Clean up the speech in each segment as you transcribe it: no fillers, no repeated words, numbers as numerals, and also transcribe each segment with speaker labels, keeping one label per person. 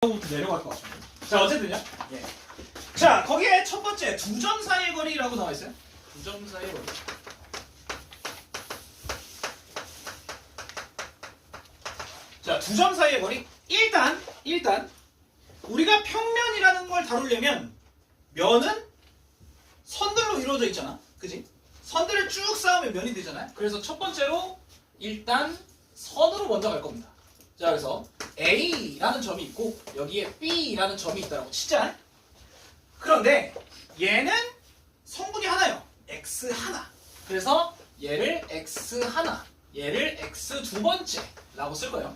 Speaker 1: 부터 내려갈 것 같습니다. 자, 어쨌든요. 예. 자, 거기에 첫 번째 두 점 사이의 거리라고 나와 있어요. 두 점 사이의 거리. 자, 두 점 사이의 거리. 일단 우리가 평면이라는 걸 다루려면 면은 선들로 이루어져 있잖아. 그지? 선들을 쭉 쌓으면 면이 되잖아요. 그래서 첫 번째로 일단 선으로 먼저 갈 겁니다. 자, 그래서 A라는 점이 있고 여기에 B라는 점이 있다고 치자. 그런데 얘는 성분이 하나요. X 하나. 그래서 얘를 X 하나, 얘를 X 두 번째라고 쓸 거예요.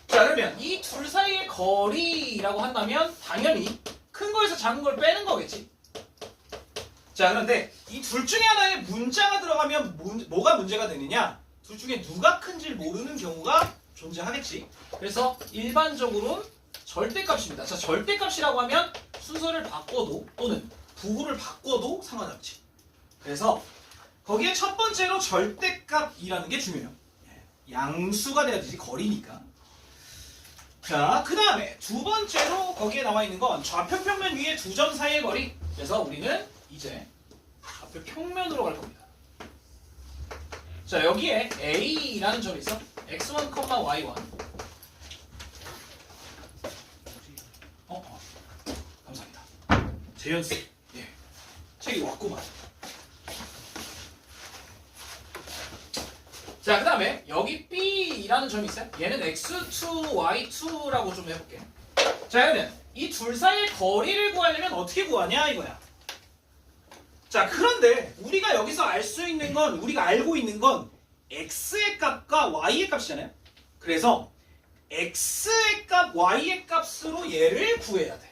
Speaker 1: 자, 그러면 이 둘 사이의 거리라고 한다면 당연히 큰 거에서 작은 걸 빼는 거겠지. 자, 그런데 이 둘 중에 하나에 문자가 들어가면 뭐가 문제가 되느냐? 둘 중에 누가 큰지 모르는 경우가 존재하겠지. 그래서 일반적으로는 절대값입니다. 자, 절대값이라고 하면 순서를 바꿔도 또는 부호를 바꿔도 상관없지. 그래서 거기에 첫 번째로 절대값이라는 게 중요해요. 양수가 돼야 되지, 거리니까. 자, 그 다음에 두 번째로 거기에 나와 있는 건 좌표 평면 위에 두 점 사이의 거리. 그래서 우리는 이제 좌표 평면으로 갈 겁니다. 자, 여기에 A라는 점이 있어. x1, y1. 감사합니다. 재현씨. 예. 책이 왔구만. 자, 그 다음에 여기 B라는 점이 있어요. 얘는 x2, y2라고 좀 해볼게. 자, 그러면 이 둘 사이의 거리를 구하려면 어떻게 구하냐 이거야. 자, 그런데 우리가 여기서 알 수 있는 건, 우리가 알고 있는 건 x의 값과 y의 값이잖아요. 그래서 x의 값, y의 값으로 얘를 구해야 돼.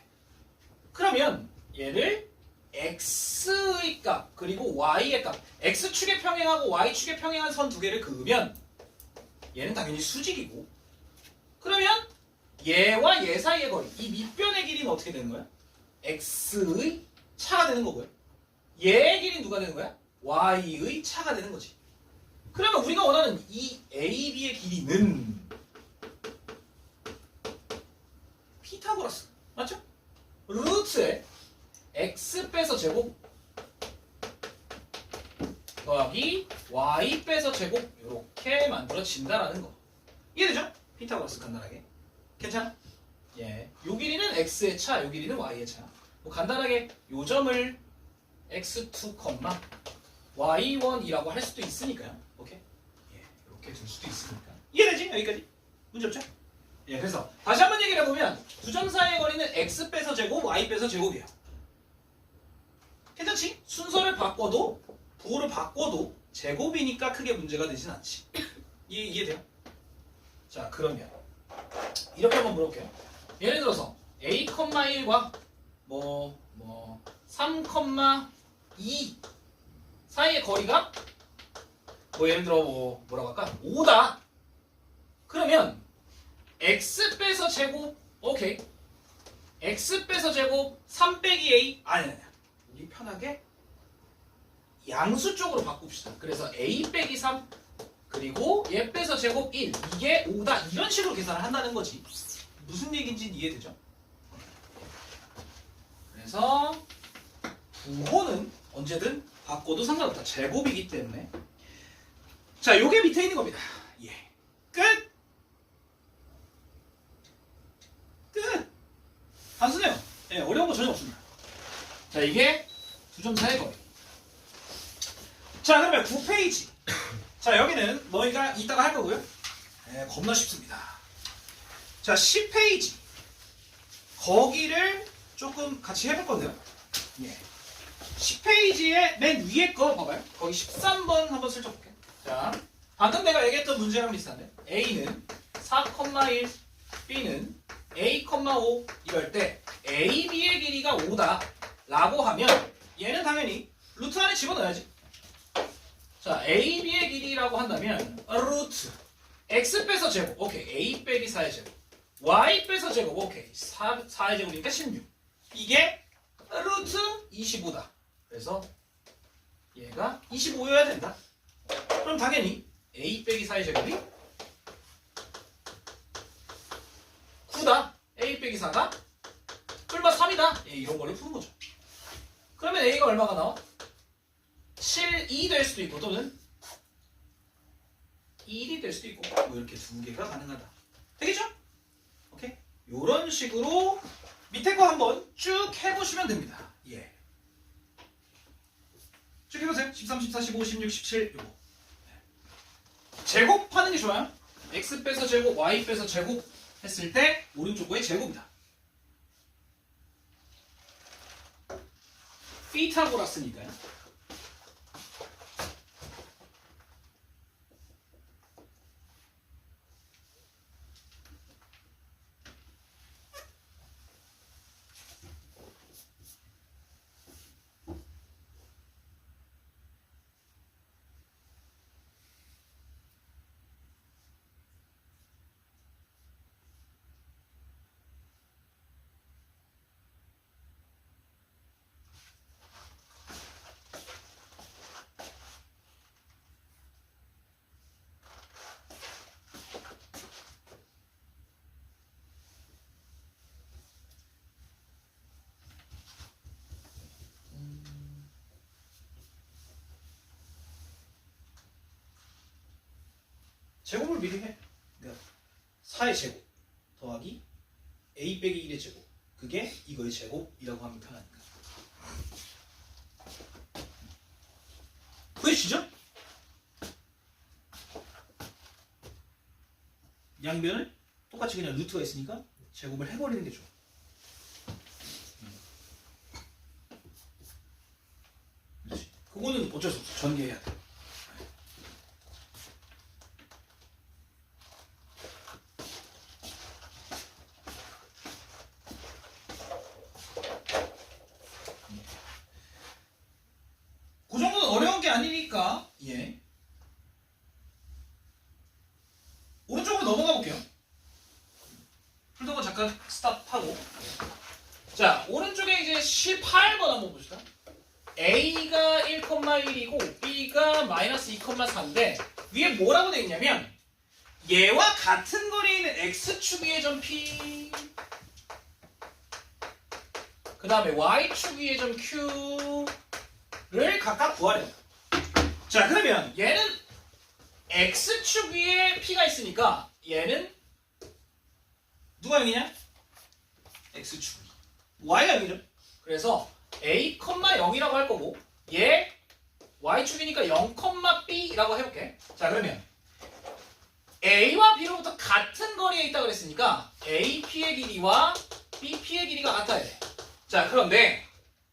Speaker 1: 그러면 얘를 x의 값 그리고 y의 값, x축에 평행하고 y축에 평행한 선 두 개를 그으면 얘는 당연히 수직이고, 그러면 얘와 얘 사이의 거리, 이 밑변의 길이는 어떻게 되는 거야? x의 차가 되는 거고요. 얘의 길이는 누가 되는 거야? y의 차가 되는 거지. 그러면 우리가 원하는 이 AB의 길이는 피타고라스, 맞죠? 루트에 x 빼서 제곱 더하기 y 빼서 제곱 이렇게 만들어진다라는 거. 이해되죠? 피타고라스 간단하게. 괜찮아? 예. 요 길이는 x의 차, 요 길이는 y의 차. 뭐 간단하게 요 점을 x2, y1이라고 할 수도 있으니까요. 오케이? 예, 이렇게 둘 수도 있으니까. 이해되지? 여기까지? 문제 없죠? 예, 그래서 다시 한번 얘기를 해보면 두 점 사이의 거리는 x 빼서 제곱, y 빼서 제곱이에요. 괜찮지? 순서를 바꿔도, 부호를 바꿔도 제곱이니까 크게 문제가 되진 않지. 이해돼요? 자, 그러면 이렇게 한번 물어볼게요. 예를 들어서 a, 1과 3, 2 사이의 거리가 예를 들어 뭐라고 할까? 5다. 그러면 x 빼서 제곱, 오케이. x 빼서 제곱 3 빼기 a, 아니 우리 편하게 양수 쪽으로 바꿉시다. 그래서 a 빼기 3 그리고 얘 빼서 제곱 1, 이게 5다. 이런 식으로 계산을 한다는 거지. 무슨 얘기인지 이해되죠? 그래서 부호는 언제든 바꿔도 상관없다. 제곱이기 때문에. 자, 요게 밑에 있는 겁니다. 예. 끝! 단순해요. 예, 어려운 거 전혀 없습니다. 자, 이게 두 점 사이의 거리. 자, 그러면 9페이지. 자, 여기는 너희가 이따가 할 거고요. 예, 겁나 쉽습니다. 자, 10페이지. 거기를 조금 같이 해볼 건데요. 예. 10페이지의 맨 위에 거 봐봐요. 거기 13번 한번 슬쩍 볼게요. 자, 방금 내가 얘기했던 문제랑 비슷한데 A는 4,1, B는 A, 5 이럴 때 AB의 길이가 5다 라고 하면 얘는 당연히 루트 안에 집어넣어야지. 자, AB의 길이라고 한다면 루트 X 빼서 제곱, 오케이. A 빼기 4의 제곱, Y 빼서 제곱, 오케이. 4의 제곱이니까 16. 이게 루트 25다. 그래서 얘가 25여야 된다. 그럼 당연히 A 빼기 4의 제곱이 9다. A 빼기 4가 뿔마 3이다. 예, 이런 걸로 푸는 거죠. 그러면 A가 얼마가 나와? 7, 2 될 수도 있고 또는 1이 될 수도 있고 뭐 이렇게 두 개가 가능하다. 되겠죠? 오케이? 요런 식으로 밑에 거 한번 쭉 해보시면 됩니다. 예. 쭉 해보세요. 13, 14, 15, 16, 17 요거. 제곱하는 게 좋아요. x 빼서 제곱, y 빼서 제곱 했을 때 오른쪽 거의 제곱이다. 피타고라스니까요. 제곱을 미리 해. 그러니까 4의 제곱 더하기 a 빼기 1의 제곱. 그게 이거의 제곱이라고 하면 편하니까. 보이시죠? 양변을 똑같이 그냥 루트가 있으니까 제곱을 해버리는 게 좋아. 그렇지. 그거는 어쩔 수 없어. 전개해야 돼. 그 정도는 어려운 게 아니니까 예. 오른쪽으로 넘어가 볼게요. 풀던 거 잠깐 스탑하고. 자, 오른쪽에 이제 18번 한번 봅시다. A가 1,1이고 B가 마이너스 2,4인데 위에 뭐라고 되어 있냐면 얘와 같은 거리에 있는 X축 위의 점 P 그 다음에 Y축 위의 점 Q를 각각 구하래요. 자, 그러면 얘는 X축 위에 P가 있으니까 얘는 누가 0이냐? X축 Y가 0이죠. 그래서 A, 0이라고 할 거고 얘 Y축이니까 0, B라고 해볼게. 자, 그러면 A와 B로부터 같은 거리에 있다고 그랬으니까 AP의 길이와 BP의 길이가 같아야 돼. 자, 그런데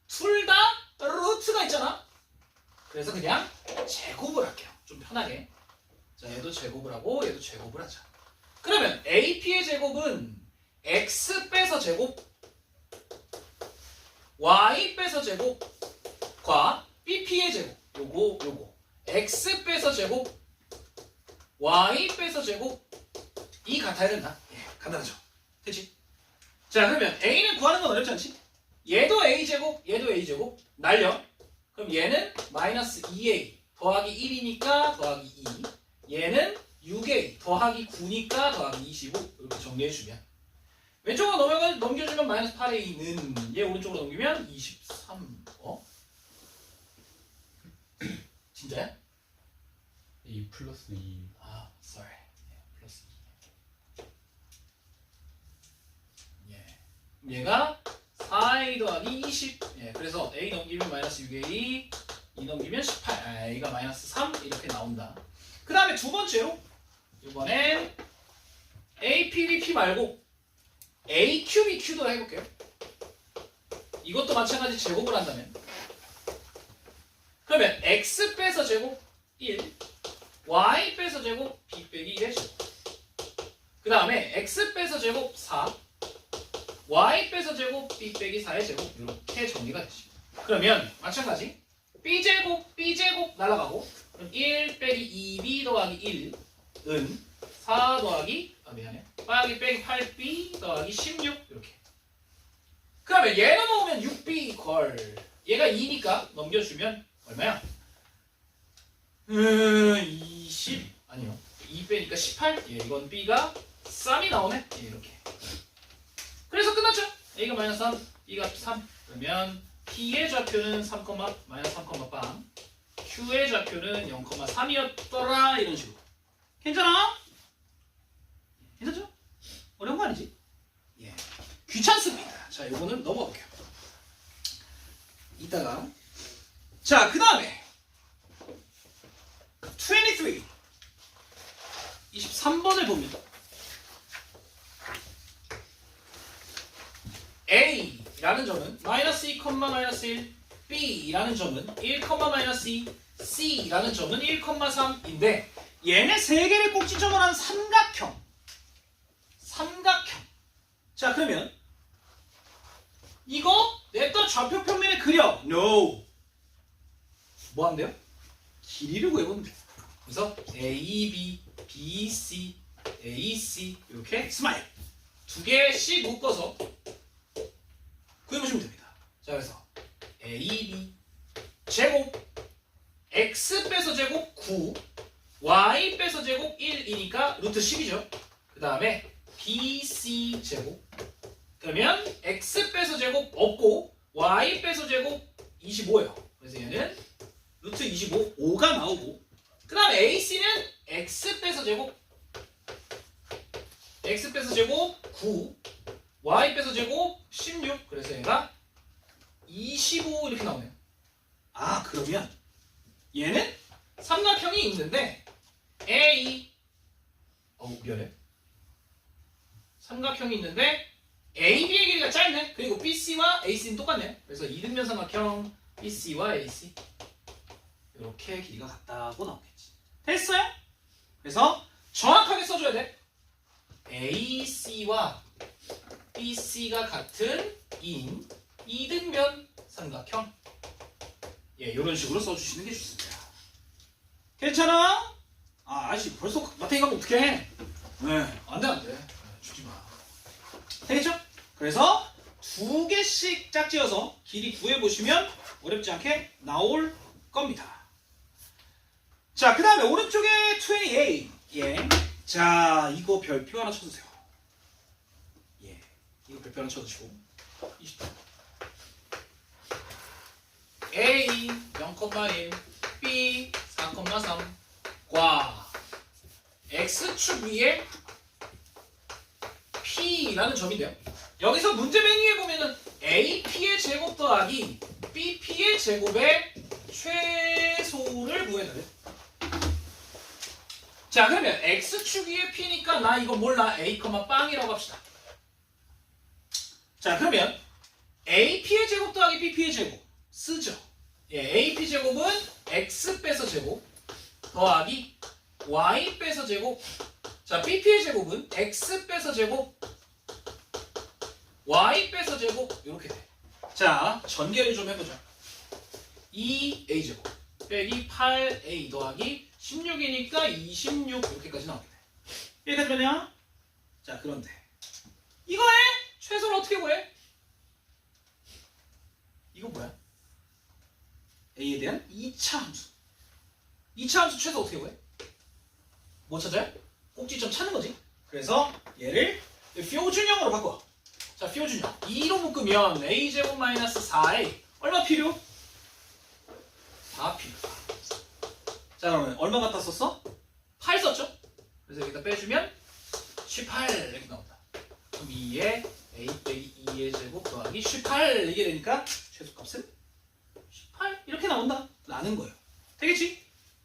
Speaker 1: 둘 다 루트가 있잖아. 그래서 그냥 제곱을 할게요. 좀 편하게. 자, 얘도 제곱을 하고 얘도 제곱을 하자. 그러면 AP의 제곱은 X 빼서 제곱 Y 빼서 제곱과 BP의 제곱 요거 X 빼서 제곱 Y 빼서 제곱이 같아야 된다. 예, 간단하죠. 됐지? 자, 그러면 A는 구하는 건 어렵지 않지? 얘도 A제곱 얘도 A제곱 날려. 그럼 얘는 마이너스 2A 더하기 1이니까 더하기 2 얘는 6A 더하기 9니까 더하기 25 이렇게 정리해주면 왼쪽으로 넘겨주면 마이너스 8A는 얘 오른쪽으로 넘기면 23 진짜야?
Speaker 2: A 플러스 2.
Speaker 1: 아, sorry. 플러스 2. 예. 얘가 4A 더하기 20. 예, 그래서 A 넘기면 마이너스 6A, 2 넘기면 18. A가 마이너스 3 이렇게 나온다. 그 다음에 두 번째로 이번엔 APBP 말고 AQBQ도 해볼게요. 이것도 마찬가지 제곱을 한다면 그러면 X 빼서 제곱 1 Y 빼서 제곱 B 빼기 1의 제곱 그 다음에 X 빼서 제곱 4 Y 빼서 제곱 B 빼기 4의 제곱 이렇게 정리가 되죠. 그러면 마찬가지 B제곱 B제곱 날아가고 그럼 1 빼기 2B 더하기 1은 4 더하기 빠르기 빼기 8B 더하기 16 이렇게. 그러면 얘 넘어오면 6B 걸 얘가 2니까 넘겨주면 얼마야? 20 아니요 2 빼니까 18 예, 이건 B가 쌈이 나오네 예, 이렇게. 그래서 끝났죠? A가 마이너스 3, B가 3. 그러면 P의 좌표는 3, 마이너스 3, 빵. Q의 좌표는 0,3이었더라. 이런 식으로. 괜찮아? 괜찮죠? 어려운 거 아니지? 예. 귀찮습니다. 자, 요거는 넘어가 볼게요. 이따가. 자, 그 다음에 23번을 봅니다. A라는 점은 마이너스 2, 마이너스 1, B라는 점은 1, 마이너스 2, C라는 점은 1,3인데 얘네 세 개를 꼭지점으로 한 삼각형. 자, 그러면 이거 냅다 좌표 평면에 그려. No. 뭐 하면 돼요? 길이를 구해보면 돼요. 그래서 A, B, B, C, A, C 이렇게 스마일 두 개씩 묶어서 구해보시면 됩니다. 자, 그래서 A, B 제곱 X 빼서 제곱 9 Y 빼서 제곱 1이니까 루트 10이죠. 그 다음에 BC 제곱 그러면 X 빼서 제곱 없고 Y 빼서 제곱 25예요. 그래서 얘는 루트 25, 5가 나오고 그 다음에 AC는 X 빼서 제곱 9 Y 빼서 제곱 16 그래서 얘가 25 이렇게 나오네요. 아, 그러면 얘는 삼각형이 있는데 A 미안해. 삼각형이 있는데 AB의 길이가 짧네. 그리고 BC와 AC는 똑같네. 그래서 이등변 삼각형 BC와 AC 이렇게 길이가 같다고 나오겠지. 됐어요? 그래서 정확하게 써줘야 돼. AC와 BC가 같은 인 이등변 삼각형. 예, 이런 식으로 써주시는 게 좋습니다. 괜찮아? 아, 아저씨 벌써 마탱이 가면 어떻게 해? 네, 안 돼. 주지 마. 되겠죠? 그래서 두 개씩 짝지어서 길이 구해보시면 어렵지 않게 나올 겁니다. 자, 그 다음에 오른쪽에 28. 예. 자, 이거 별표 하나 쳐주세요. 예. 이거 별표 하나 쳐주시고. 20도. A 0,1, B 4,3, 과 X축 위에 P라는 점인데요. 여기서 문제 맨 위에 보면은 AP의 제곱 더하기 BP의 제곱의 최소를 구해내요. 자, 그러면 X축 위에 P니까 나 이거 몰라. A, 빵이라고 합시다. 자, 그러면 AP의 제곱 더하기 BP의 제곱 쓰죠. 예, AP 제곱은 X 빼서 제곱 더하기 Y 빼서 제곱. 자, BP의 제곱은 X 빼서 제곱 Y 빼서 제곱 이렇게 돼. 자, 전개를 좀 해보자. 2A 제곱 빼기 8A 더하기 16이니까 26 이렇게까지 나오게 돼. 여기까지 되냐? 자, 그런데 이거에 최소를 어떻게 구해? 이거 뭐야? A에 대한 2차 함수. 2차 함수 최소 어떻게 구해? 뭐 찾아요? 꼭지점 찾는 거지. 그래서 얘를 표준형으로 바꿔. 자, 표준형 2로 묶으면 A제곱 마이너스 4A 얼마 필요? 4 필요. 자, 그러면 얼마 갖다 썼어? 8 썼죠? 그래서 여기다 빼주면 18 이렇게 나온다. 그럼 2에 A 빼기 2의 제곱 더하기 18 이게 되니까 최소값은 18 이렇게 나온다 라는 거예요. 되겠지?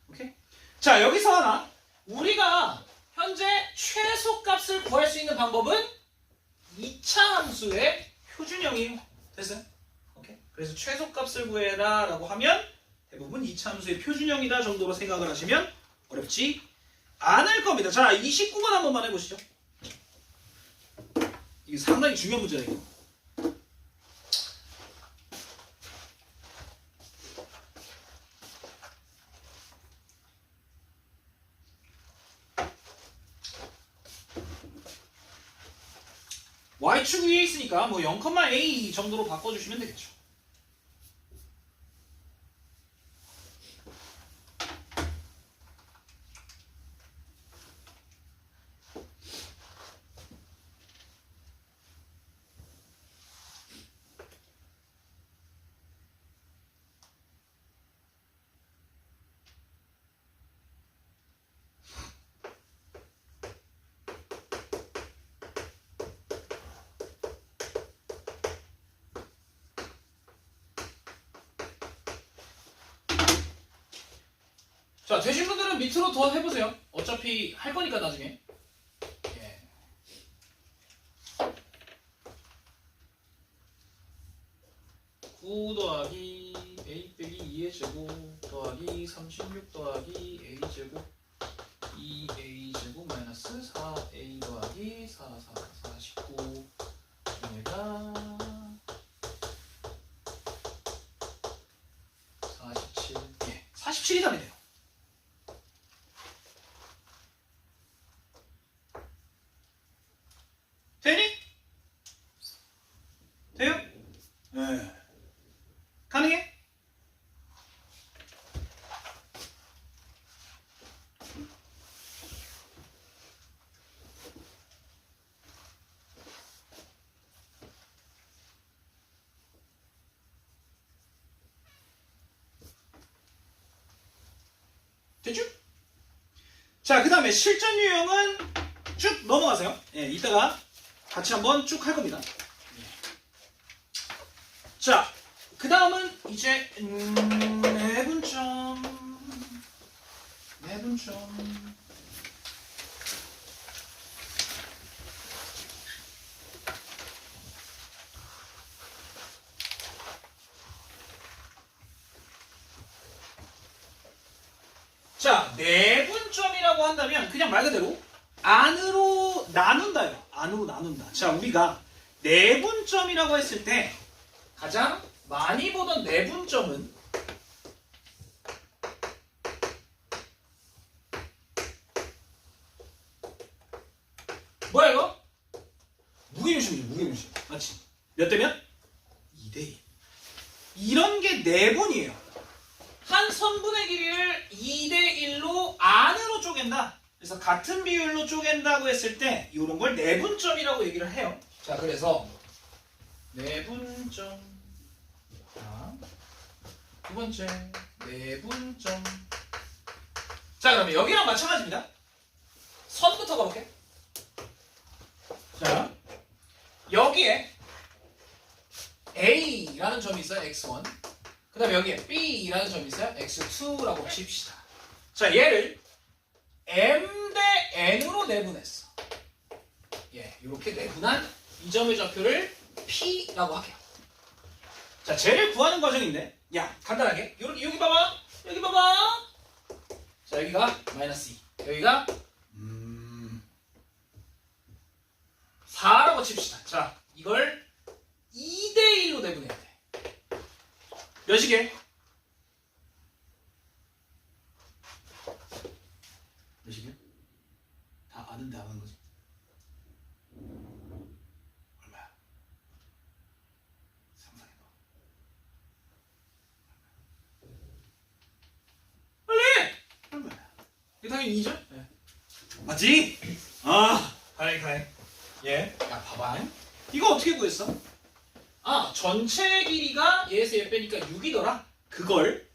Speaker 1: 오케이. 자, 여기서 하나 우리가 현재 최소값을 구할 수 있는 방법은 2차 함수의 표준형이에요. 됐어요? 오케이. 그래서 최소값을 구해라 라고 하면 대부분 2차 함수의 표준형이다 정도로 생각을 하시면 어렵지 않을 겁니다. 자, 29번 한 번만 해보시죠. 이게 상당히 중요한 문제다 이거. Y축 위에 있으니까 뭐 0,A 정도로 바꿔주시면 되겠죠. 자, 되신 분들은 밑으로 더 해보세요. 어차피 할 거니까 나중에. 예. (9 더하기 a 빼기 2의 제곱 더하기 36 더하기 a 제곱 2a 제곱 마이너스 4a 더하기 4, 49 얘가 47. 예, 47이 답이 돼요. 되니? 돼요? 네. 가능해? 됐죠? 자, 그 다음에 실전 유형은 쭉 넘어가세요. 예, 이따가 같이 한번 쭉 할 겁니다. 자, 그 다음은 이제 내분점. 자, 내분점이라고 한다면 그냥 말 그대로 안으로 나눈다요. 안으로 나눈다. 자, 우리가 내분점이라고 했을 때 가장 많이 보던 내분점은 뭐야 이거? 무게중심이죠. 무게중심. 맞지? 몇 대면? 2대1. 이런 게 내분이에요. 한 선분의 길이를 2대1로 안으로 쪼갠다. 그래서 같은 비율로 쪼갠다고 했을 때 이런 걸 내분점이라고 얘기를 해요. 자, 그래서 내분점. 자, 두 번째 내분점. 자, 그러면 여기랑 마찬가지입니다. 선부터 가볼게. 자, 여기에 A라는 점이 있어요. x1. 그 다음에 여기에 B라는 점이 있어요. x2라고 칩시다. 자, 얘를 M 대 N으로 내분했어. 예, 이렇게 내분한 이 점의 좌표를 P라고 할게요. 자, 쟤를 구하는 과정인데, 야, 간단하게. 여기 봐봐. 여기 봐봐. 자, 여기가 마이너스 2. 여기가 4라고 칩시다. 자, 이걸 2대1로 내분해야 돼. 몇이게? 몇이게? 다 아는데 안 하는 거지. 얼마야? 상상해봐. 빨리! 얼마야? 이게 당연히 2죠? 네. 맞지? 아, 다행. 예. 야, 봐봐. 이거 어떻게 구했어? 아, 전체 길이가 얘에서 얘 빼니까 6이더라. 그걸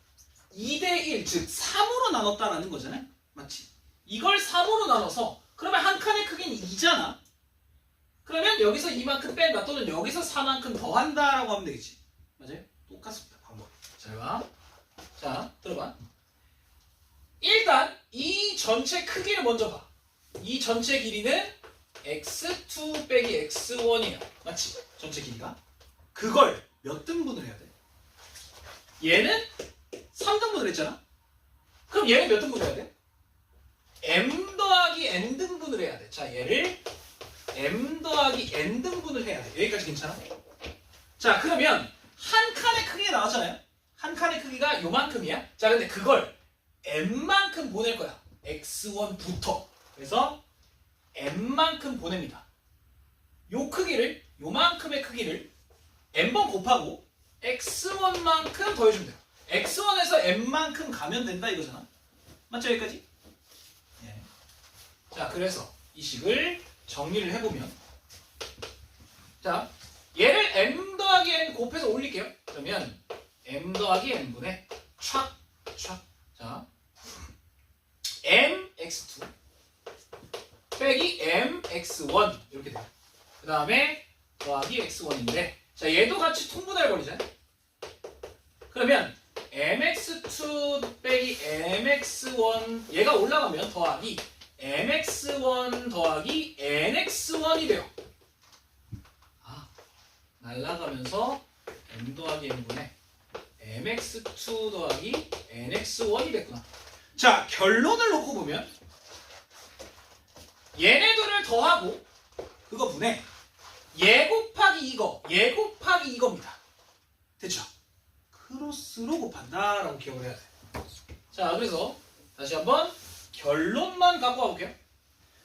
Speaker 1: 2대1, 즉 3으로 나눴다라는 거잖아요. 맞지? 이걸 3으로 나눠서 그러면 한 칸의 크기는 2잖아. 그러면 여기서 이만큼 뺀다 또는 여기서 4만큼 더한다라고 하면 되겠지. 맞아요? 똑같습니다. 방법. 잘 봐. 자, 들어봐. 일단 이 전체 크기를 먼저 봐. 이 전체 길이는 x2 빼기 x1이에요. 맞지? 전체 길이가. 그걸 몇 등분을 해야 돼? 얘는 3등분을 했잖아? 그럼 얘는 몇 등분을 해야 돼? m 더하기 n 등분을 해야 돼. 자, 얘를 m 더하기 n 등분을 해야 돼. 여기까지 괜찮아? 자, 그러면 한 칸의 크기가 나왔잖아요? 한 칸의 크기가 요만큼이야? 자, 근데 그걸 m만큼 보낼 거야. x1부터. 그래서 m만큼 보냅니다. 요 크기를, 요만큼의 크기를 n번 곱하고 x1만큼 더해주면 돼요. x1에서 n만큼 가면 된다 이거잖아. 맞죠? 여기까지? 예. 자, 그래서 이 식을 정리를 해보면, 자, 얘를 m 더하기 n 곱해서 올릴게요. 그러면 m 더하기 n분의 촥. 자, mx2 빼기 mx1 이렇게 돼요. 그 다음에 더하기 x1인데, 자, 얘도 같이 통분해버리자. 그러면 mx2 빼기 mx1 얘가 올라가면 더하기 mx1 더하기 nx1이 돼요. 아, 날라가면서 m 더하기 n분의 mx2 더하기 nx1이 됐구나. 자, 결론을 놓고 보면 얘네들을 더하고 그거 분해 얘 곱하기 이거, 얘 곱하기 이겁니다. 됐죠? 크로스로 곱한다 라고 기억을 해야 돼. 자, 그래서 다시 한번 결론만 갖고 와볼게요.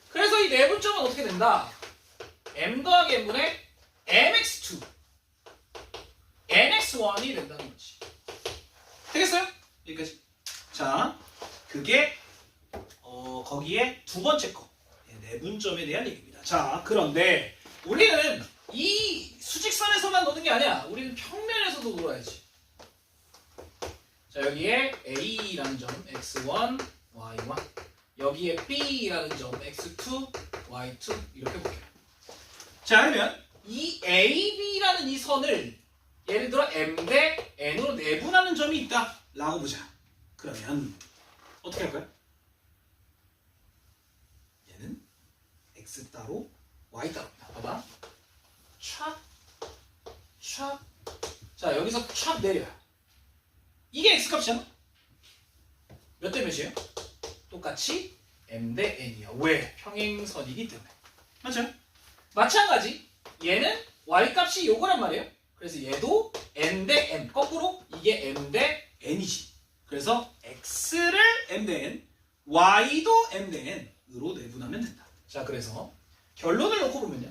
Speaker 1: 그래서 이 내분점은 어떻게 된다? m 더하기 n분의 mx2 nx1이 된다는 거지. 되겠어요? 여기까지. 자, 그게 거기에 두 번째 거 내분점에 대한 얘기입니다. 자, 그런데 우리는 이 수직선에서만 노는 게 아니야. 우리는 평면에서도 놀아야지. 자, 여기에 A라는 점 x1, y1 여기에 B라는 점 x2, y2 이렇게 볼게요. 자, 그러면 이 AB라는 이 선을 예를 들어 M 대 N으로 내분하는 점이 있다 라고 보자. 그러면 어떻게 할까요? 얘는 x 따로 y 따로입니다. 봐봐. 촥, 촥. 자, 여기서 촥 내려요. 이게 x값이잖아? 몇 대 몇이에요? 똑같이 m 대 n이야. 왜? 평행선이기 때문에. 맞죠? 마찬가지 얘는 y값이 요거란 말이에요. 그래서 얘도 n 대 n. 거꾸로 이게 m 대 n이지. 그래서 x를 m 대 n, y도 m 대 n으로 내분하면 된다. 자, 그래서 결론을 놓고 보면요.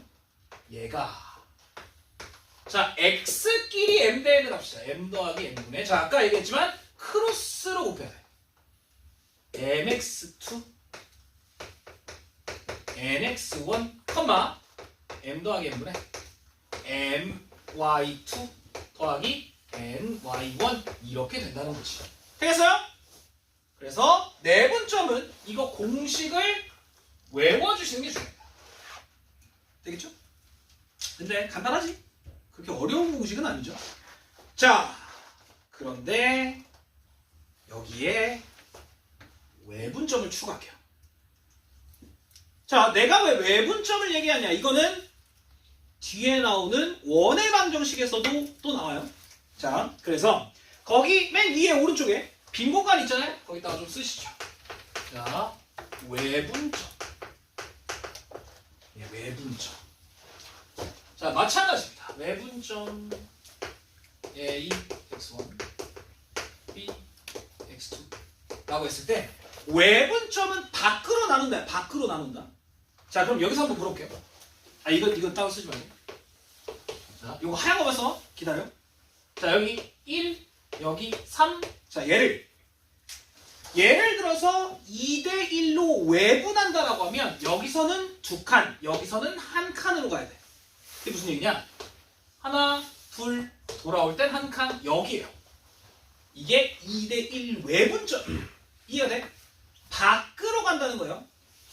Speaker 1: 얘가 자, x끼리 m 대 n을 합시다. m 더하기 n분의 자, 아까 얘기했지만 크로스로 곱해야 돼. mx2 nx1 컴마 m 더하기 n분의 my2 더하기 ny1 이렇게 된다는 거지. 되겠어요? 그래서 내분점은 이거 공식을 외워주시는 게 중요합니다. 되겠죠? 근데 간단하지? 그렇게 어려운 공식은 아니죠. 자, 그런데 여기에 외분점을 추가할게요. 자, 내가 왜 외분점을 얘기하냐? 이거는 뒤에 나오는 원의 방정식에서도 또 나와요. 자, 그래서 거기 맨 위에 오른쪽에 빈 공간 있잖아요. 거기다가 좀 쓰시죠. 자, 외분점. 예, 외분점. 자, 마찬가지입니다. 외분점 A x1, B x2 라고 했을 때 외분점은 밖으로 나눈다. 밖으로 나눈다. 자, 그럼 여기서 한번 물어볼게요. 아, 이거 따로 쓰지 말고. 자, 이거 하얀 거만 써. 기다려. 자, 여기 1, 여기 3. 자, 예를 들어서 2대 1로 외분한다라고 하면 여기서는 두 칸, 여기서는 한 칸으로 가야 돼. 이게 무슨 얘기냐? 하나, 둘, 돌아올 땐 한 칸, 여기에요. 이게 2대 1 외분점. 이해가 돼? 밖으로 간다는 거예요.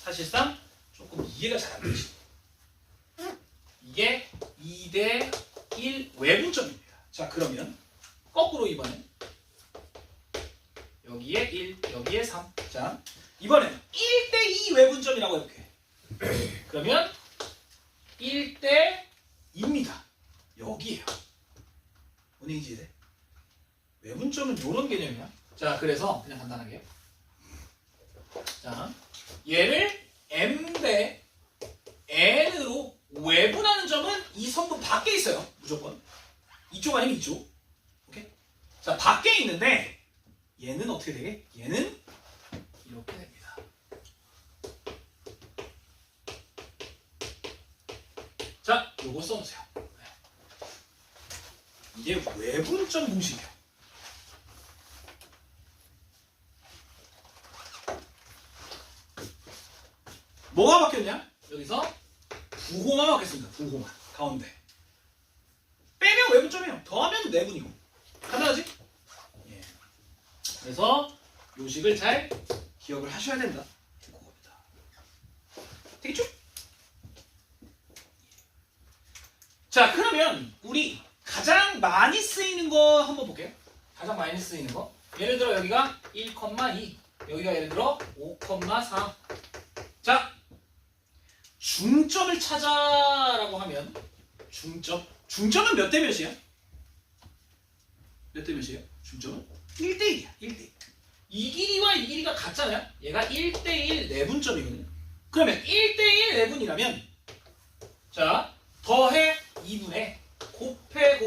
Speaker 1: 사실상 조금 이해가 잘 안 되지. 이게 2대 1 외분점입니다. 자, 그러면 거꾸로 이번에 여기에 1, 여기에 3. 자, 이번에는 1대 2 외분점이라고 해볼게. 그러면 1대 2입니다. 여기에요. 뭔 얘기인지 이해돼? 외분점은 이런 개념이야. 자, 그래서 그냥 간단하게. 자, 얘를 m 대 n으로 외분하는 점은 이 선분 밖에 있어요. 무조건. 이쪽 아니면 이쪽. 오케이? 자, 밖에 있는데 얘는 어떻게 되게? 얘는 이렇게 됩니다. 자, 요거 써놓으세요. 이게 외분점 공식이에요. 뭐가 바뀌었냐? 여기서 부호만 바뀌었습니다. 부호만. 가운데. 빼면 외분점이에요. 더하면 내분이고. 간단하지? 예. 그래서 요식을 잘 기억을 하셔야 된다. 그겁니다. 되겠죠? 자, 그러면 우리 가장 많이 쓰이는 거 한번 볼게요. 가장 많이 쓰이는 거. 예를 들어 여기가 1,2 여기가 예를 들어 5,4 자 중점을 찾아라고 하면 중점은 몇 대 몇이야? 몇 대 몇이에요? 중점은? 1대1이야 1대1 이 길이와 이 길이가 같잖아요 얘가 1대1 내분점이거든요 그러면 1대1 내분이라면 자 더해 2분의 곱해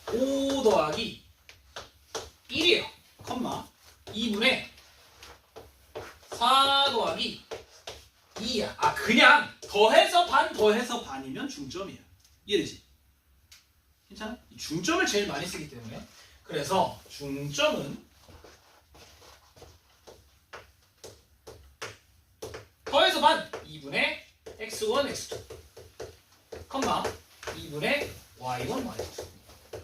Speaker 1: 5 더하기 1이에요 컴마 2분의 4 더하기 2야 아 그냥 더해서 반이면 중점이야 이해되지? 괜찮아? 중점을 제일 많이 쓰기 때문에 그래서 중점은 더해서 반 2분의 x1 x2 컴마 2분의 y1 y2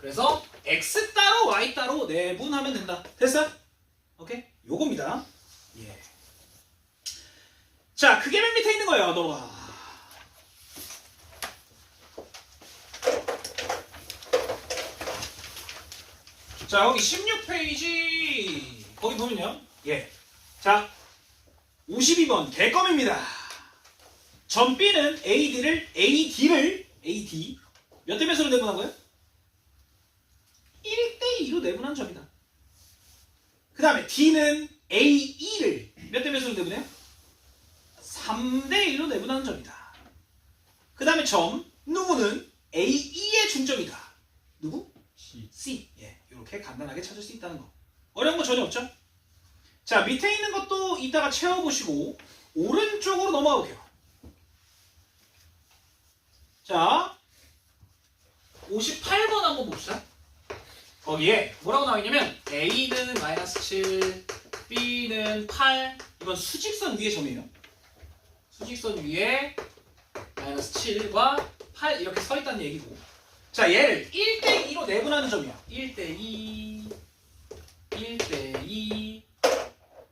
Speaker 1: 그래서 x 따로 y 따로 내분하면 된다 됐어? 오케이? 요겁니다 예. 자 그게 맨 밑에 있는 거예요 너가 자 여기 16페이지 거기 보면요 예. 자 52번 개껌입니다 점 B는 AD 몇 대 몇으로 내분한 거예요? 1대2로 내분한 점이다 그 다음에 D는 AE를 몇 대 몇으로 내분해요? 3대1로 내분하는 점이다 그 다음에 점 누구는 AE의 중점이다 누구? C 예, 이렇게 간단하게 찾을 수 있다는 거 어려운 거 전혀 없죠? 자 밑에 있는 것도 이따가 채워보시고 오른쪽으로 넘어가 볼게요 자 58번 한번 봅시다 거기에 뭐라고 나와있냐면 A는 마이너스 7 B는 8 이건 수직선 위의 점이에요 수직선 위에 마이너스 7과 8 이렇게 서있다는 얘기고 자 얘를 1대2로 내분하는 점이야 1대2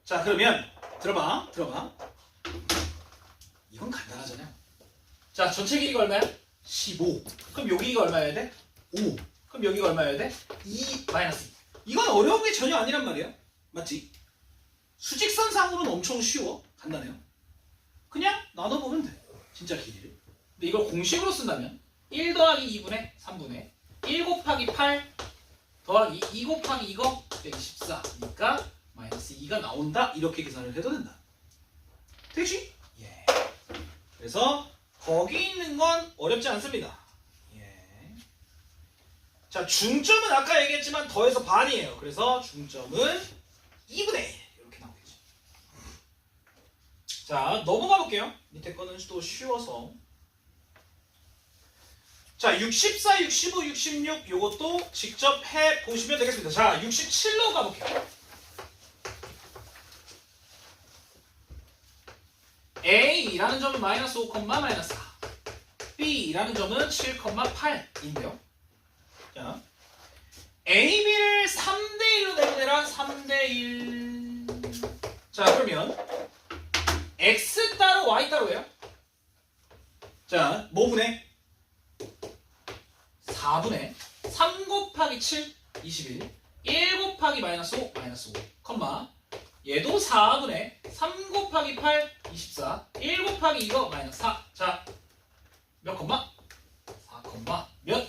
Speaker 1: 자 그러면 들어봐 이건 간단하잖아요 자 전체 길이가 얼마야? 15 그럼 여기가 얼마여야 돼? 5 그럼 여기가 얼마여야 돼? 2 마이너스 이건 어려운 게 전혀 아니란 말이야 맞지? 수직선상으로는 엄청 쉬워 간단해요 그냥 나눠보면 돼 진짜 길이를 근데 이걸 공식으로 쓴다면 1 더하기 2분의 3분의 1 곱하기 8 더하기 2 곱하기 이거 빼기 14니까 마이너스 2가 나온다 이렇게 계산을 해도 된다 되지? 예. 그래서 거기 있는 건 어렵지 않습니다 예. 자 중점은 아까 얘기했지만 더해서 반이에요 그래서 중점은 2분의 1 이렇게 나오겠지 자 넘어가 볼게요 밑에 거는 또 쉬워서 자 64, 65, 66 요것도 직접 해보시면 되겠습니다 자 67로 가볼게요 A라는 점은 마이너스 5, 마이너스 4 B라는 점은 7, 8인데요 자 A, B를 3대1로 내보내라 3대1 자 그러면 X 따로 Y 따로예요 자 뭐분해? 4분의 3 곱하기 7 21 1 곱하기 마이너스 5 컴마 얘도 4분의 3 곱하기 8 24 1 곱하기 이거 마이너스 4 자 몇 컴마? 4 컴마 몇?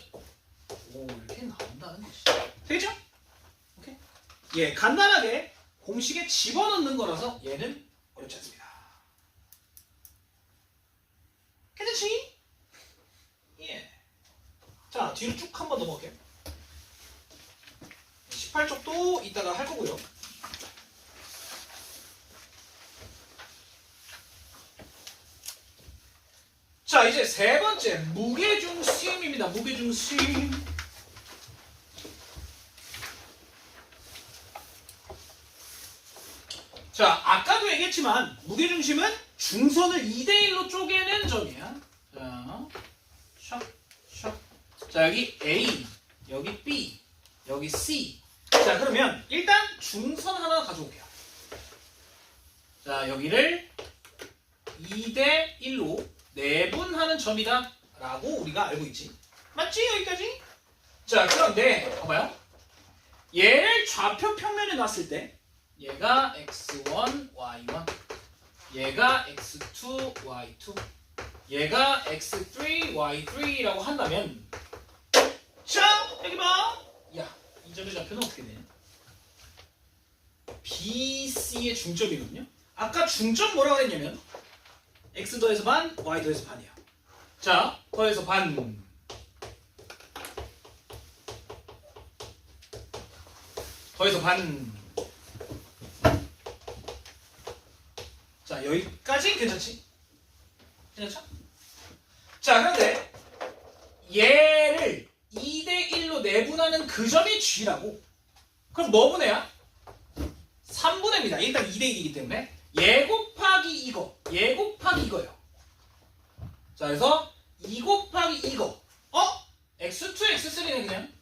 Speaker 1: 오 이렇게 나온다는 것이 되죠? 오케이 예 간단하게 공식에 집어넣는 거라서 얘는 어렵지 않습니다 괜찮지? 예 자 뒤로 쭉 한번 넘어갈게요 18쪽도 이따가 할 거고요 자 이제 세 번째 무게중심입니다 무게중심 자 아까도 얘기했지만 무게중심은 중선을 2대1로 쪼개는 점이야 자 샥 자 여기 A 여기 B 여기 C 자 그러면 일단 중선 하나 가져올게요 자 여기를 2대1로 내분하는 점이다 라고 우리가 알고 있지 맞지 여기까지? 자 그런데 봐봐요 얘를 좌표 평면에 놨을 때 얘가 x1, y1, 얘가 x2, y2, 얘가 x3, y3라고 한다면 자, 여기 봐. 야, 이 점의 좌표는 어떻게 되냐? BC의 중점이거든요. 아까 중점 뭐라고 했냐면 x 더해서 반, y 더해서 반이야. 자, 더해서 반. 더해서 반. 자, 여기까지 괜찮지? 괜찮죠? 자, 그런데 얘를 2대1로 내분하는 그 점이 G라고. 그럼 뭐 분해야? 3분해입니다. 일단 2대1이기 때문에 얘 곱하기 이거, 얘 곱하기 이거예요. 자, 그래서 2 곱하기 이거. x2, x3는 그냥.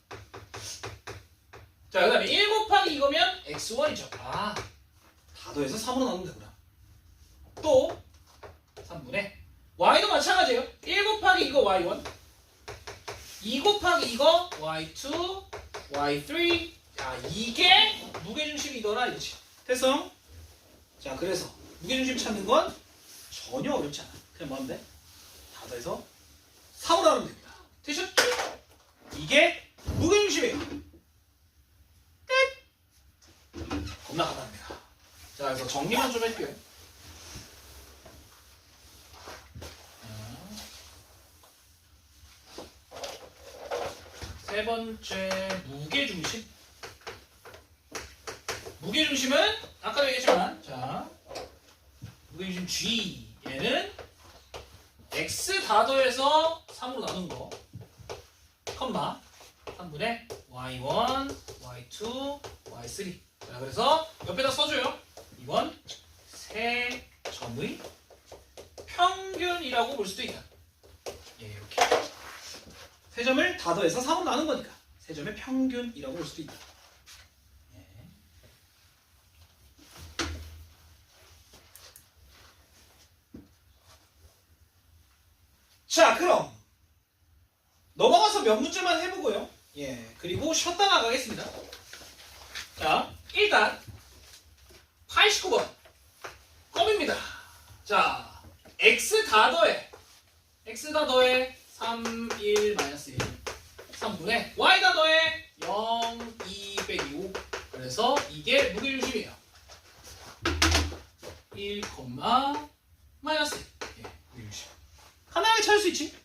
Speaker 1: 자, 그 다음에 1 곱하기 이거면 x1이죠. 아, 다 더해서 3으로 나누면 되구나. 또 3분의 y도 마찬가지예요. 1 곱하기 이거 y1, 2 곱하기 이거 y2, y3. 자, 이게 무게중심이더라 이거지. 됐어? 자, 그래서 무게중심 찾는 건 전혀 어렵지 않아. 그냥 뭐 하면 돼? 다 더해서 3으로 하면 됩니다. 되셨죠? 이게 무게중심이에요. 끝! 겁나 간단합니다. 자, 그래서 정리만 좀 할게요. 세 번째, 무게중심. 무게중심은 아까도 얘기했지만, 자, 무게중심 G. 얘는 X 다 더해서 3으로 나눈 거. 컴마 3분의 Y1, Y2, Y3. 자, 그래서 옆에다 써줘요. 이건 세 점의 평균이라고 볼 수도 있다. 예, 이렇게. 세 점을 다 더해서 3으로 나눈 거니까 세 점의 평균이라고 볼 수도 있다. 예. 자, 그럼 넘어가서 몇 문제만 해보고요. 예, 그리고 쉬었다 나가겠습니다. 자, 일단 89번 껌입니다. 자, x 다 더해 3, 1, 마이너스 1 3분의 y 다 더해 0, 2 빼기 5. 그래서 이게 무게중심이에요. 1, 마이너스 1. 예, 무게중심. 하나하나 찾을 수 있지?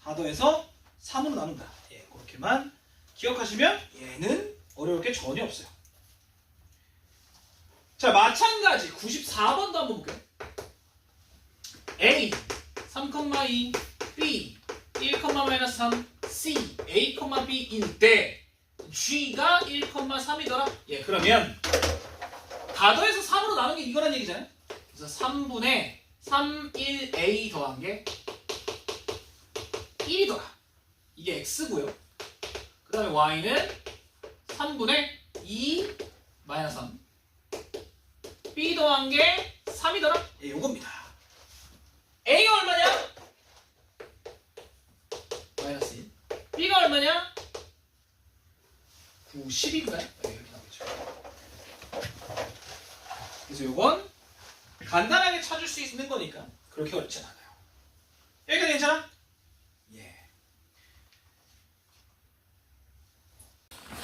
Speaker 1: 다 더해서 3으로 나눈다. 예, 그렇게만 기억하시면 얘는 어려울 게 전혀 없어요. 자, 마찬가지 94번도 한번 볼게요. A 3,2 B 1,-3 C A, B일 때 G가 1,3이더라. 예, 그러면 다 더해서 3으로 나눈 게 이거란 얘기잖아요. 그래서 3분의 3, 1, A 더한 게 1이더라. 이게 X고요. 그 다음에 Y는 3분의 2, 마이너스 3 B 더한 게 3이더라. 예, 요겁니다. A가 얼마냐? 마이너스 1. B가 얼마냐? 90인가요? 네, 이렇게 나오죠. 그래서 요건 간단하게 찾을 수 있는 거니까 그렇게 어렵진 않아요. 여기까지 괜찮아? 예.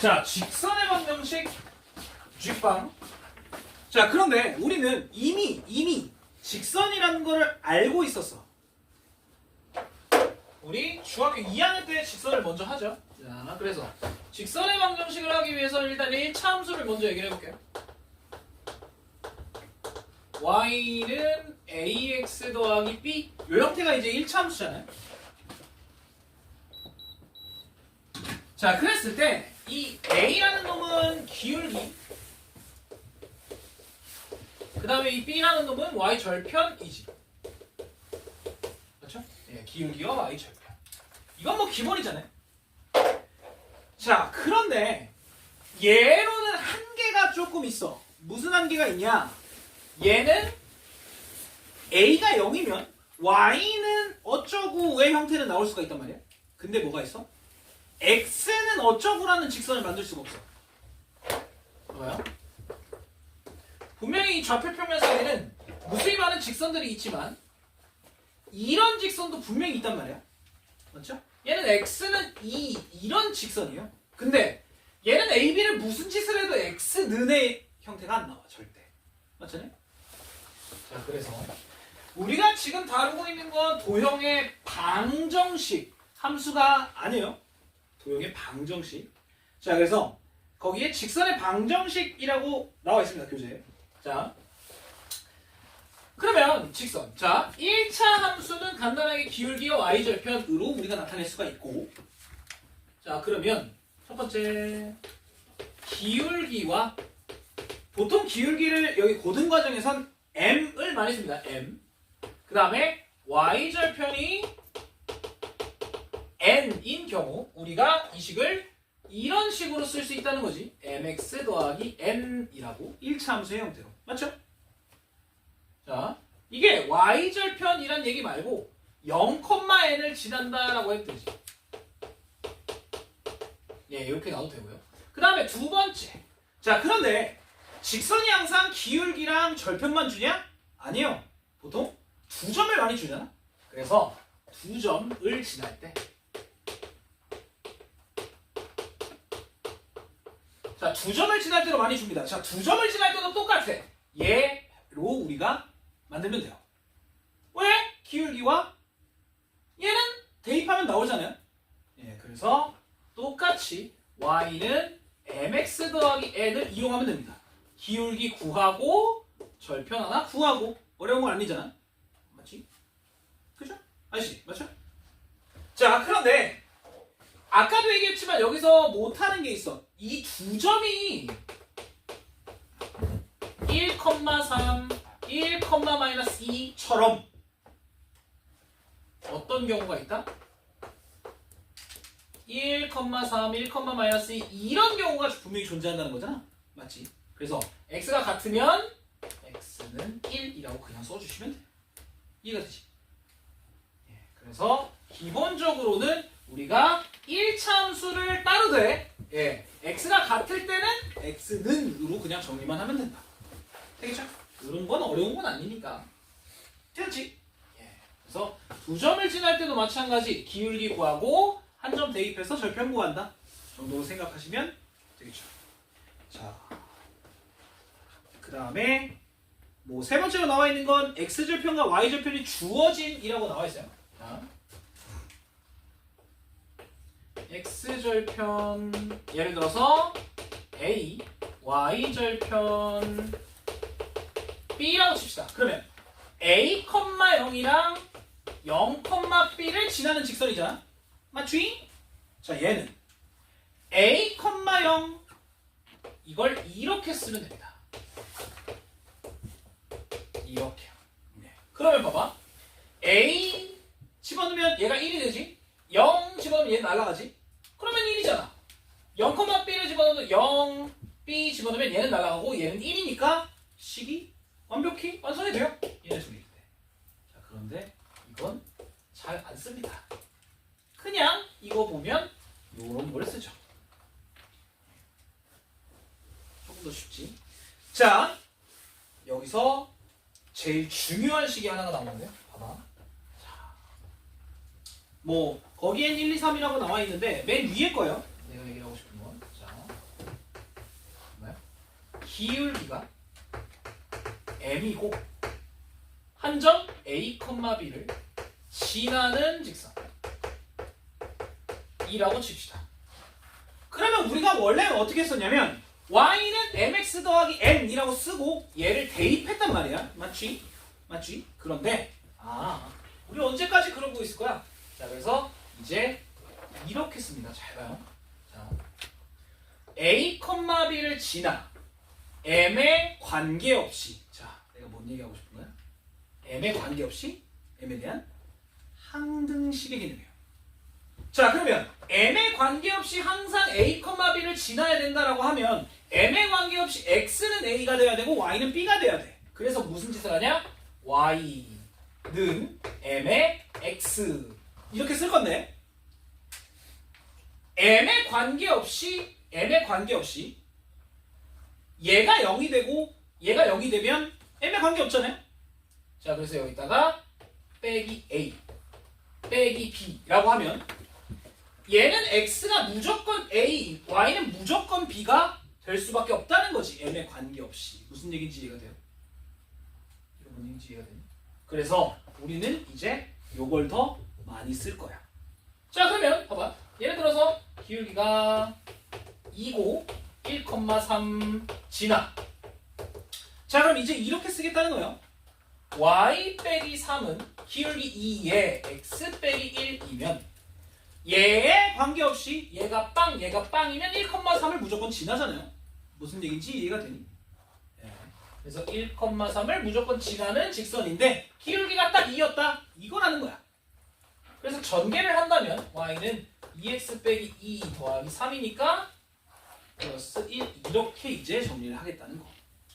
Speaker 1: 자, 직선의 방정식 G빵. 자, 그런데 우리는 이미 직선이라는 거를 알고 있었어. 우리 중학교 2학년 때 직선을 먼저 하죠. 자, 그래서 직선의 방정식을 하기 위해서 일단 1차 함수를 먼저 얘기를 해볼게요. y는 ax 더하기 b. 이 형태가 이제 1차 함수잖아요. 자, 그랬을 때 이 a라는 놈은 기울기, 그 다음에 이 b라는 놈은 y 절편이지. 그렇죠? 예, 기울기와 y 절편. 이건 뭐 기본이잖아요. 자, 그런데 얘로는 한계가 조금 있어. 무슨 한계가 있냐? 얘는 a가 0이면 y는 어쩌고 왜 형태는 나올 수가 있단 말이야. 근데 뭐가 있어? x는 어쩌고라는 직선을 만들 수가 없어. 봐봐요. 분명히 이 좌표 평면 사이에는 무수히 많은 직선들이 있지만 이런 직선도 분명히 있단 말이야. 맞죠? 얘는 x는 2 이런 직선이에요. 근데 얘는 AB를 무슨 짓을 해도 x는의 형태가 안 나와 절대. 맞잖아요? 자, 그래서 우리가 지금 다루고 있는 건 도형의 방정식 함수가 아니에요. 도형의 방정식. 자, 그래서 거기에 직선의 방정식이라고 나와 있습니다. 교재에. 자, 그러면 직선. 자, 1차 함수는 간단하게 기울기와 y절편으로 우리가 나타낼 수가 있고, 자, 그러면 첫 번째 기울기와, 보통 기울기를 여기 고등 과정에선 m을 많이 씁니다. m. 그 다음에 y절편이 n인 경우 우리가 이 식을 이런 식으로 쓸 수 있다는 거지. mx 더하기 n이라고 1차 함수의 형태로. 맞죠? 자, 이게 y절편이란 얘기 말고 0,n을 지난다라고 해도 되지. 예, 이렇게 나와도 되고요. 그 다음에 두 번째. 자, 그런데 직선이 항상 기울기랑 절편만 주냐? 아니에요. 보통 두 점을 많이 주잖아. 그래서 두 점을 지날 때, 자, 두 점을 지날 때도 많이 줍니다. 자, 두 점을 지날 때도 똑같아. 얘로 우리가 만들면 돼요. 왜? 기울기와 얘는 대입하면 나오잖아요. 예, 그래서 똑같이 y는 mx 더하기 n을 이용하면 됩니다. 기울기 구하고 절편 하나 구하고. 어려운 건 아니잖아. 맞지? 그죠? 아시지? 맞죠? 자, 그런데 아까도 얘기했지만 여기서 못하는 게 있어. 이 두 점이 1,3, 1,-2처럼 어떤 경우가 있다? 1,3, 1,-2 이런 경우가 분명히 존재한다는 거잖아. 맞지? 그래서 x가 같으면 x는 1이라고 그냥 써주시면 돼요. 이해가 되지? 예, 그래서 기본적으로는 우리가 1차 함수를 따르되, 예, x가 같을 때는 x는으로 그냥 정리만 하면 된다. 되겠죠? 이런 건 어려운 건 아니니까. 됐지? 예, 그래서 두 점을 지날 때도 마찬가지 기울기 구하고 한 점 대입해서 절편 구한다 정도로 생각하시면 되겠죠. 자, 그 다음에 뭐 세 번째로 나와 있는 건 x절편과 y절편이 주어진이라고 나와 있어요. 자, x절편 예를 들어서 a, y절편 b라고 칩시다. 그러면 a, 0이랑 0,b를 지나는 직선이잖아. 맞지? 자, 얘는 a, 0 이걸 이렇게 쓰면 됩니다. 이렇게. 네. 그러면 봐봐. a 집어넣으면 얘가 1이 되지? 0 집어넣으면 얘는 날아가지? 그러면 1이잖아. 0,b를 집어넣어도 0, b 집어넣으면 얘는 날아가고 얘는 1이니까 식이 완벽히 완성이 돼요. 얘네 둘일 때. 자, 그런데 이건 잘 안 씁니다. 그냥 이거 보면 요런 걸 쓰죠. 조금 더 쉽지. 자, 여기서 제일 중요한 식이 하나가 나오는데요. 봐봐. 자, 뭐 거기엔 1, 2, 3이라고 나와 있는데 맨 위에 거예요. 내가 얘기를 하고 싶은 건. 자, 뭐야? 기울기가 m이고 한 점 a, b를 지나는 직선 이라고 칩시다. 그러면 우리가 원래는 어떻게 썼냐면 y는 mx 더하기 n이라고 쓰고 얘를 대입했단 말이야. 맞지? 맞지? 그런데 우리 언제까지 그러고 있을 거야? 자, 그래서 이제 이렇게 씁니다. 잘 봐요. 자, a, b를 지나 m에 관계없이, 자, 내가 뭔 얘기하고 싶은 거야? m에 관계없이 m에 대한 항등식의 개념이에요. 자, 그러면 m에 관계없이 항상 a, b를 지나야 된다라고 하면 m에 관계없이 x는 a가 돼야 되고 y는 b가 돼야 돼. 그래서 무슨 짓을 하냐? y는 m에 x 이렇게 쓸 건데 m에 관계없이 얘가 0이 되고 얘가 0이 되면 m에 관계없잖아요. 자, 그래서 여기다가 빼기 a 빼기 b라고 하면 얘는 x가 무조건 a, y는 무조건 b가 될 수밖에 없다는 거지. m에 관계없이. 무슨 얘기인지 이해가 돼요? 이거 뭔 얘기인지 이해가 돼요? 그래서 우리는 이제 요걸 더 많이 쓸 거야. 자, 그러면 봐봐. 예를 들어서 기울기가 2고 1,3 진화. 자, 그럼 이제 이렇게 쓰겠다는 거예요. y 빼기 3은 기울기 2에 x 빼기 1이면 얘에 관계없이 얘가 빵이면 1,3을 무조건 지나잖아요. 무슨 얘기인지 이해가 되니? 네. 그래서 1,3을 무조건 지나는 직선인데 기울기가 딱 2였다. 이거라는 거야. 그래서 전개를 한다면 y는 2x 빼기 2 더하기 3이니까 플러스 1 이렇게 이제 정리를 하겠다는 거.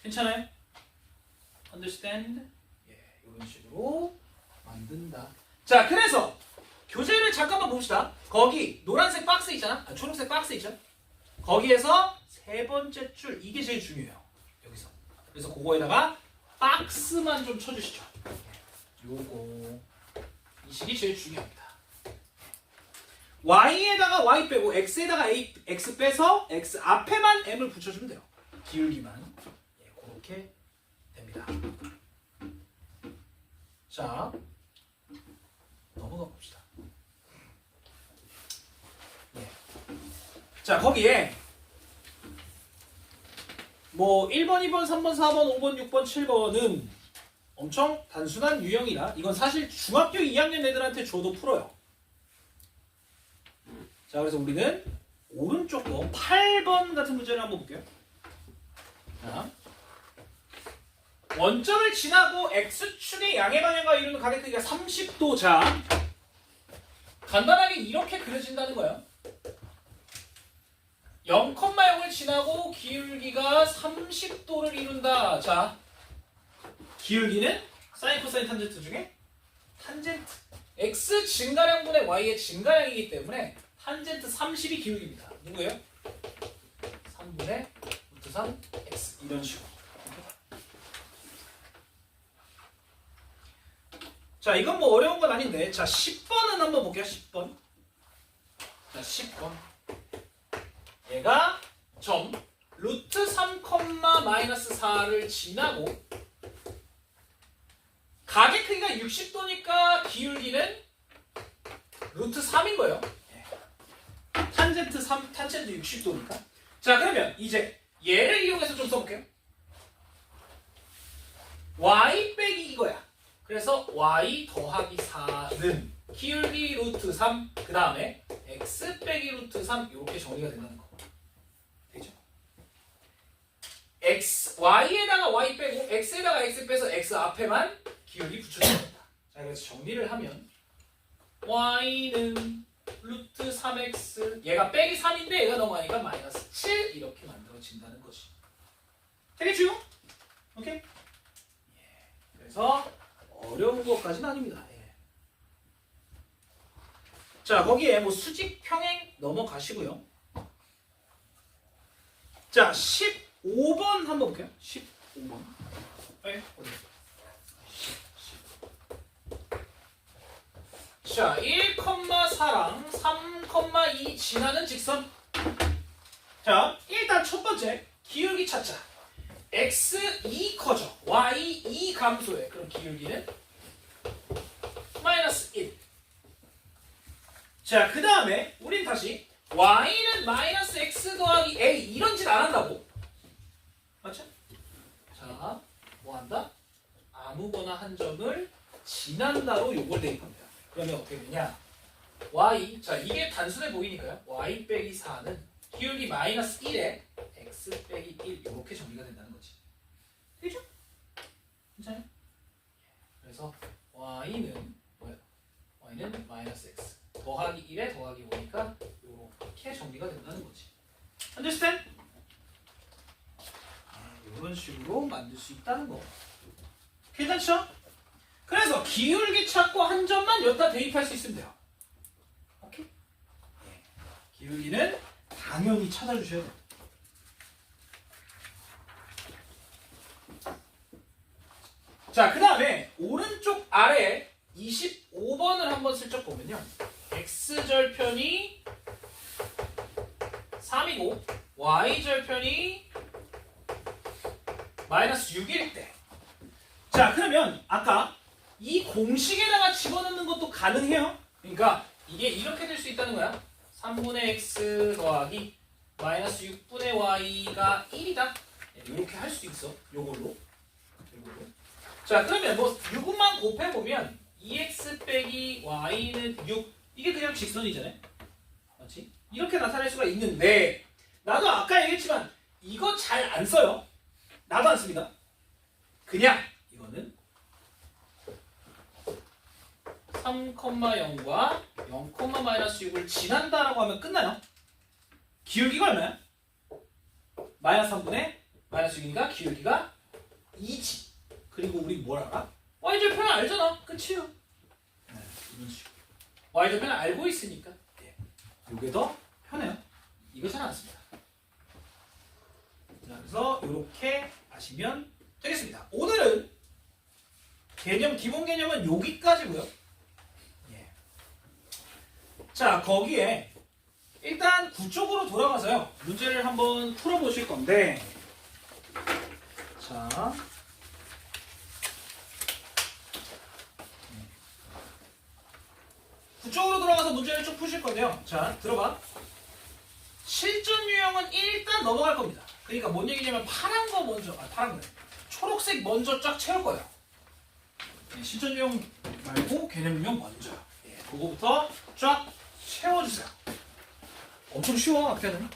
Speaker 1: 괜찮아요? Understand? 예, 이런 식으로 만든다. 자, 그래서 교재를 잠깐만 봅시다. 거기 노란색 박스 있잖아. 초록색 박스 있죠? 거기에서 세 번째 줄 이게 제일 중요해요. 여기서. 그래서 그거에다가 박스만 좀 쳐주시죠. 요거 이 식이 제일 중요합니다. y에다가 y 빼고 x에다가 x 빼서 x 앞에만 m을 붙여주면 돼요. 기울기만. 예, 그렇게 됩니다. 자, 넘어가 봅시다. 예. 자, 거기에 뭐 1번, 2번, 3번, 4번, 5번, 6번, 7번은 엄청 단순한 유형이라 이건 사실 중학교 2학년 애들한테 줘도 풀어요. 자, 그래서 우리는 오른쪽 거 8번 같은 문제를 한번 볼게요. 자, 원점을 지나고 x축의 양의 방향과 이루는 가게 크기가 30도. 자, 간단하게 이렇게 그려진다는 거예요. 0,0을 지나고 기울기가 30도를 이룬다. 자, 기울기는 사인, 코사인, 탄젠트 중에 탄젠트. x 증가량분의 y의 증가량이기 때문에 탄젠트 30이 기울기입니다. 누구예요? 3분의 루트 3 x 이런 식으로. 자, 이건 뭐 어려운 건 아닌데, 자 10번은 한번 볼게요. 10번. 자, 10번. 얘가 점 루트 3, 마이너스 4를 지나고 가게 크기가 60도니까 기울기는 루트 3인 거예요. 탄젠트 3, 탄젠트 60도니까. 자, 그러면 이제 얘를 이용해서 좀 써볼게요. y 빼기 이거야. 그래서 y 더하기 4는 기울기 루트 3, 그 다음에 x 빼기 루트 3 이렇게 정리가 된다는 거. 되죠? y에다가 y 빼고 x에다가 x 빼서 x 앞에만 기울기 붙여줘야 된다. 자, 그래서 정리를 하면 y는 루트 3x, 얘가 빼기 3인데 얘가 넘어가니까 마이너스 7 이렇게 만들어진다는 거지. 되겠죠? 오케이? 예. 그래서 어려운 것까지는 아닙니다. 예. 자, 거기에 뭐 수직 평행 넘어가시고요. 자, 15번 한번 볼게요. 15번. 네, 어디? 자, 1,4랑 3,2 지나는 직선. 자, 일단 첫 번째 기울기 찾자. x2 커져. y2 감소해. 그럼 기울기는 마이너스 1. 자, 그 다음에 우린 다시 y는 마이너스 x 더하기 a 이런 짓 안 한다고. 맞죠? 자, 뭐 한다? 아무거나 한 점을 지난다로 요걸 대입합니다. 그러면 어떻게 되냐? y, 자 이게 단순해 보이니까요. y 빼기 4는 기울기 마이너스 1에 x 빼기 1 이렇게 정리가 된다는 거지. 되죠? 괜찮아요? 그래서 y는 뭐야? y는 마이너스 x 더하기 1에 더하기 5니까 이렇게 정리가 된다는 거지. Understand? 이런 식으로 만들 수 있다는 거. 괜찮죠? 그래서 기울기 찾고 한 점만 여기다 대입할 수 있으면 돼요. 오케이? 기울기는 당연히 찾아주셔야 돼요. 자, 그 다음에 오른쪽 아래 25번을 한번 슬쩍 보면요. x절편이 3이고 y절편이 마이너스 6일 때. 자, 그러면 아까 이 공식에다가 집어넣는 것도 가능해요. 그러니까 이게 이렇게 될 수 있다는 거야. 3분의 x 더하기 마이너스 6분의 y가 1이다. 이렇게 할 수 있어. 요걸로. 자, 그러면 뭐 6만 곱해보면 2x 빼기 y는 6. 이게 그냥 직선이잖아요. 맞지? 이렇게 나타낼 수가 있는데 나도 아까 얘기했지만 이거 잘 안 써요. 나도 안 씁니다. 그냥 이거는 3,0과 0, 마이너스 6을 지난다라고 하면 끝나요. 기울기가 얼마야? 마이너스 3분의 마이너스 6이니까 기울기가 2지. 그리고 우리 뭘 알아? y절편 알잖아. 끝이에요. 네, 이런 식으로. y절편 알고 있으니까 네. 이게 더 편해요. 이거 잘 안 씁니다. 자, 그래서 이렇게 하시면 되겠습니다. 오늘은 기본 개념은 여기까지고요. 예. 자, 거기에 일단 9쪽으로 돌아가서요. 문제를 한번 풀어보실 건데 자, 9쪽으로 돌아가서 문제를 쭉 푸실 건데요. 자, 들어봐. 실전 유형은 일단 넘어갈 겁니다. 그러니까 뭔 얘기냐면 파란 거 먼저, 파란 거 초록색 먼저 쫙 채울 거예요. 네, 실전 유형 말고 개념 유형 먼저. 예, 그거부터 쫙 채워주세요. 엄청 쉬워, 앞에는.